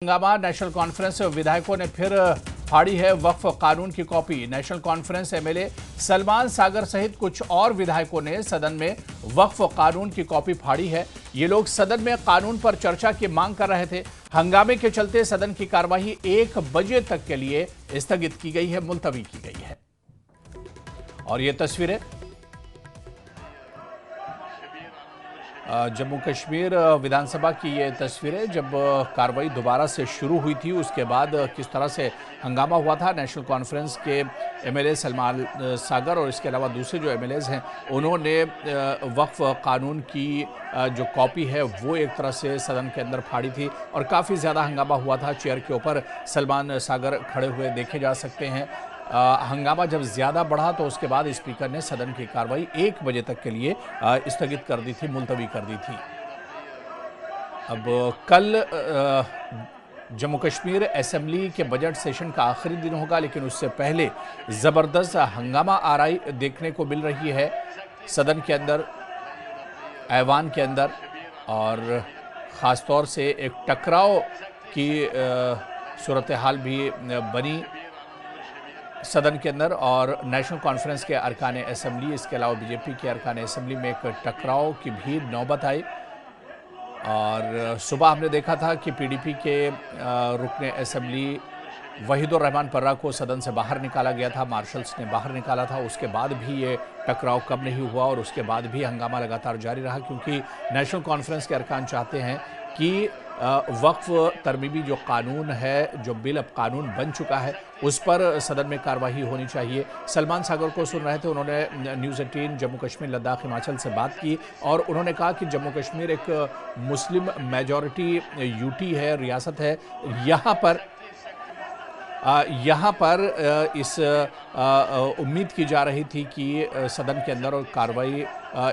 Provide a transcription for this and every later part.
हंगामा। National conference विधायकों ने फिर फाड़ी है वक्फ कानून की copy. National Conference MLA Salman Sagar सहित कुछ और विधायकों ने सदन में वक्फ कानून की कॉपी फाड़ी है। ये लोग सदन में कानून पर चर्चा की मांग कर रहे थे। हंगामे के चलते सदन की कार्यवाही 1 बजे तक के लिए स्थगित की गई है, मुलतवी की गई है। और ये तस्वीरें जम्मू कश्मीर विधानसभा की ये तस्वीरें जब कार्रवाई दोबारा से शुरू हुई थी, उसके बाद किस तरह से हंगामा हुआ था। नेशनल कॉन्फ्रेंस के एमएलए सलमान सागर और इसके अलावा दूसरे जो एमएलएज हैं, उन्होंने वक्फ कानून की जो कॉपी है वो एक तरह से सदन के अंदर फाड़ी थी और काफ़ी ज़्यादा हंगामा हुआ था। चेयर के ऊपर सलमान सागर खड़े हुए देखे जा सकते हैं। हंगामा जब ज़्यादा बढ़ा तो उसके बाद स्पीकर ने सदन की कार्रवाई 1 बजे तक के लिए स्थगित कर दी थी, मुलतवी कर दी थी। अब कल जम्मू कश्मीर असेंबली के बजट सेशन का आखिरी दिन होगा, लेकिन उससे पहले ज़बरदस्त हंगामा आराई देखने को मिल रही है सदन के अंदर, ऐवान के अंदर, और ख़ास तौर से एक टकराव की सूरत हाल भी बनी सदन के अंदर। और नेशनल कॉन्फ्रेंस के अरकान असेंबली, इसके अलावा बीजेपी के अरकान असेंबली में एक टकराव की भी नौबत आई। और सुबह हमने देखा था कि पीडीपी के रुकने असेंबली वहीदुर रहमान पर्रा को सदन से बाहर निकाला गया था, मार्शल्स ने बाहर निकाला था। उसके बाद भी ये टकराव कम नहीं हुआ और उसके बाद भी हंगामा लगातार जारी रहा, क्योंकि नेशनल कॉन्फ्रेंस के अरकान चाहते हैं कि वक्फ तरमीमी जो कानून है, जो बिल अब कानून बन चुका है, उस पर सदन में कार्रवाई होनी चाहिए। सलमान सागर को सुन रहे थे, उन्होंने न्यूज़ 18 जम्मू कश्मीर लद्दाख हिमाचल से बात की और उन्होंने कहा कि जम्मू कश्मीर एक मुस्लिम मेजॉरिटी यूटी है, रियासत है। यहाँ पर इस उम्मीद की जा रही थी कि सदन के अंदर और कार्रवाई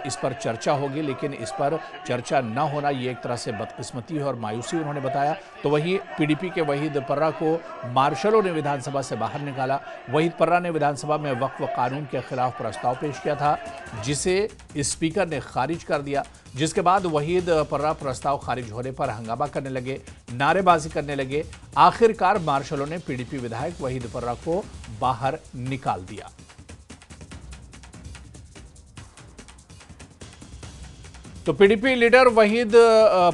इस पर चर्चा होगी, लेकिन इस पर चर्चा न होना ये एक तरह से बदकिस्मती है और मायूसी उन्होंने बताया। तो वहीं पीडीपी के वहीद पर्रा को मार्शलों ने विधानसभा से बाहर निकाला। वहीद पर्रा ने विधानसभा में वक्फ कानून के खिलाफ प्रस्ताव पेश किया था, जिसे स्पीकर ने खारिज कर दिया, जिसके बाद वहीद पर्रा प्रस्ताव खारिज होने पर हंगामा करने लगे, नारेबाजी करने लगे। आखिरकार मार्शलों ने पीडीपी विधायक वहीद पर्रा को बाहर निकाल दिया। तो पीडीपी लीडर वहीद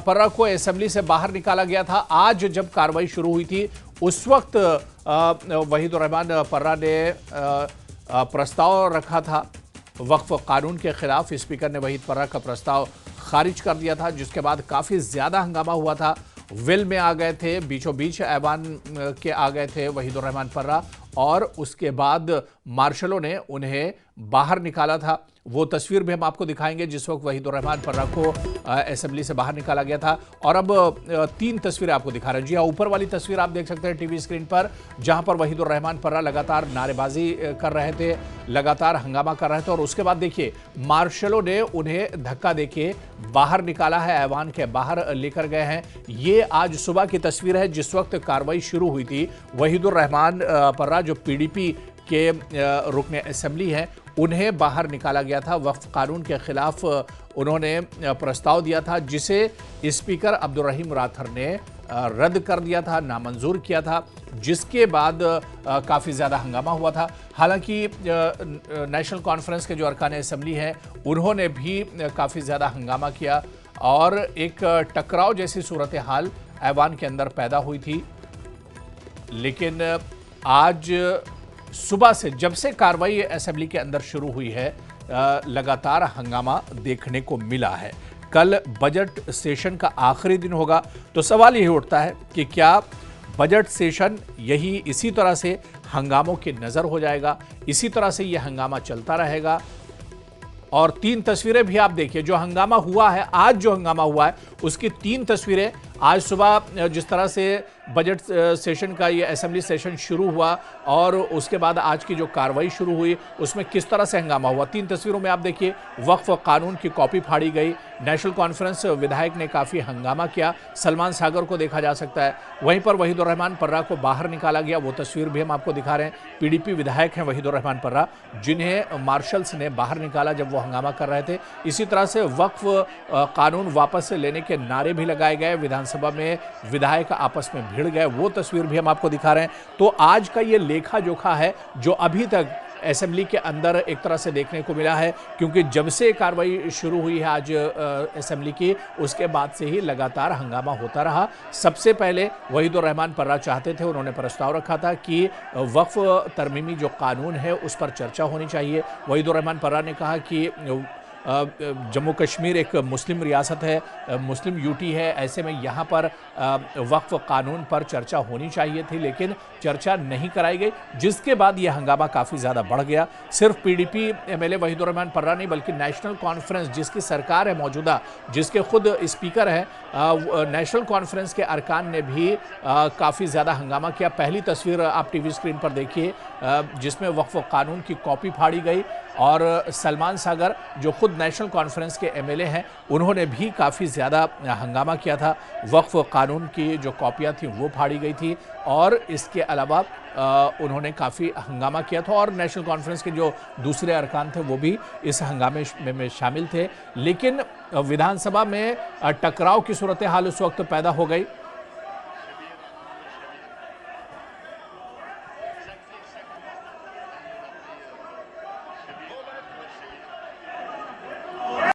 पर्रा को असेंबली से बाहर निकाला गया था। आज जब कार्रवाई शुरू हुई थी, उस वक्त वहीदुर रहमान पर्रा ने प्रस्ताव रखा था वक्फ कानून के खिलाफ। स्पीकर ने वहीद पर्रा का प्रस्ताव खारिज कर दिया था, जिसके बाद काफ़ी ज़्यादा हंगामा हुआ था। विल में आ गए थे, बीचों बीच ऐवान के आ गए थे वहीदुर रहमान पर्रा, और उसके बाद मार्शलों ने उन्हें बाहर निकाला था। वो तस्वीर भी हम आपको दिखाएंगे जिस वक्त वहीदुर रहमान पर्रा को असेंबली से बाहर निकाला गया था। और अब 3 तस्वीरें आपको दिखा रहे हैं। जी हाँ, ऊपर वाली तस्वीर आप देख सकते हैं टीवी स्क्रीन पर, जहां पर वहीदुर रहमान पर्रा लगातार नारेबाजी कर रहे थे, लगातार हंगामा कर रहे थे। और उसके बाद देखिए, मार्शलों ने उन्हें धक्का देके बाहर निकाला है, ऐवान के बाहर लेकर गए हैं। ये आज सुबह की तस्वीर है जिस वक्त कार्रवाई शुरू हुई थी। वहीदुर रहमान पर्रा जो पीडीपी के रुकने असेंबली हैं, उन्हें बाहर निकाला गया था। वक्फ कानून के खिलाफ उन्होंने प्रस्ताव दिया था, जिसे स्पीकर अब्दुल रहीम राथर ने रद्द कर दिया था, नामंजूर किया था, जिसके बाद काफ़ी ज़्यादा हंगामा हुआ था। हालांकि नेशनल कॉन्फ्रेंस के जो अरकान असेंबली हैं, उन्होंने भी काफ़ी ज़्यादा हंगामा किया और एक टकराव जैसी सूरत हाल ऐवान के अंदर पैदा हुई थी। लेकिन आज सुबह से जब से कार्रवाई असेंबली के अंदर शुरू हुई है, लगातार हंगामा देखने को मिला है। कल बजट सेशन का आखिरी दिन होगा, तो सवाल यही उठता है कि क्या बजट सेशन इसी तरह से हंगामों की नज़र हो जाएगा, इसी तरह से यह हंगामा चलता रहेगा। और 3 तस्वीरें भी आप देखिए, जो हंगामा हुआ है, आज जो हंगामा हुआ है उसकी 3 तस्वीरें। आज सुबह जिस तरह से बजट सेशन का ये असेंबली सेशन शुरू हुआ और उसके बाद आज की जो कार्रवाई शुरू हुई, उसमें किस तरह से हंगामा हुआ। 3 तस्वीरों में आप देखिए, वक्फ कानून की कॉपी फाड़ी गई। नेशनल कॉन्फ्रेंस विधायक ने काफ़ी हंगामा किया, सलमान सागर को देखा जा सकता है। वहीं पर वहीदुर रहमान पर्रा को बाहर निकाला गया, वो तस्वीर भी हम आपको दिखा रहे हैं। पीडीपी विधायक हैं वहीदुर रहमान पर्रा, जिन्हें मार्शल्स ने बाहर निकाला जब वो हंगामा कर रहे थे। इसी तरह से वक्फ कानून वापस लेने के नारे भी लगाए गए। विधानसभा विधानसभा में विधायक आपस में भिड़ गए, वो तस्वीर भी हम आपको दिखा रहे हैं। तो आज का ये लेखा जोखा है जो अभी तक असेंबली के अंदर एक तरह से देखने को मिला है, क्योंकि जब से कार्रवाई शुरू हुई है आज असेंबली की, उसके बाद से ही लगातार हंगामा होता रहा। सबसे पहले वहीदुर रहमान पर्रा चाहते थे, उन्होंने प्रस्ताव रखा था कि वक्फ तरमीमी जो कानून है उस पर चर्चा होनी चाहिए। वहीदुर रहमान पर्रा ने कहा कि जम्मू कश्मीर एक मुस्लिम रियासत है, मुस्लिम यूटी है, ऐसे में यहाँ पर वक्फ कानून पर चर्चा होनी चाहिए थी, लेकिन चर्चा नहीं कराई गई, जिसके बाद यह हंगामा काफ़ी ज़्यादा बढ़ गया। सिर्फ पीडीपी एमएलए वहीदुर रहमान पर्रा नहीं, बल्कि नेशनल कॉन्फ्रेंस जिसकी सरकार है मौजूदा, जिसके खुद स्पीकर हैं, नेशनल कॉन्फ्रेंस के अरकान ने भी काफ़ी ज़्यादा हंगामा किया। पहली तस्वीर आप टीवी स्क्रीन पर देखिए, जिसमें वक्फ कानून की कॉपी फाड़ी गई, और सलमान सागर जो खुद नेशनल कॉन्फ्रेंस के एमएलए हैं, उन्होंने भी काफ़ी ज़्यादा हंगामा किया था। वक्फ कानून की जो कॉपियाँ थी वो फाड़ी गई थी, और इसके अलावा उन्होंने काफ़ी हंगामा किया था, और नेशनल कॉन्फ्रेंस के जो दूसरे अरकान थे वो भी इस हंगामे में शामिल थे। लेकिन विधानसभा में टकराव की सूरत हाल उस वक्त पैदा हो गई।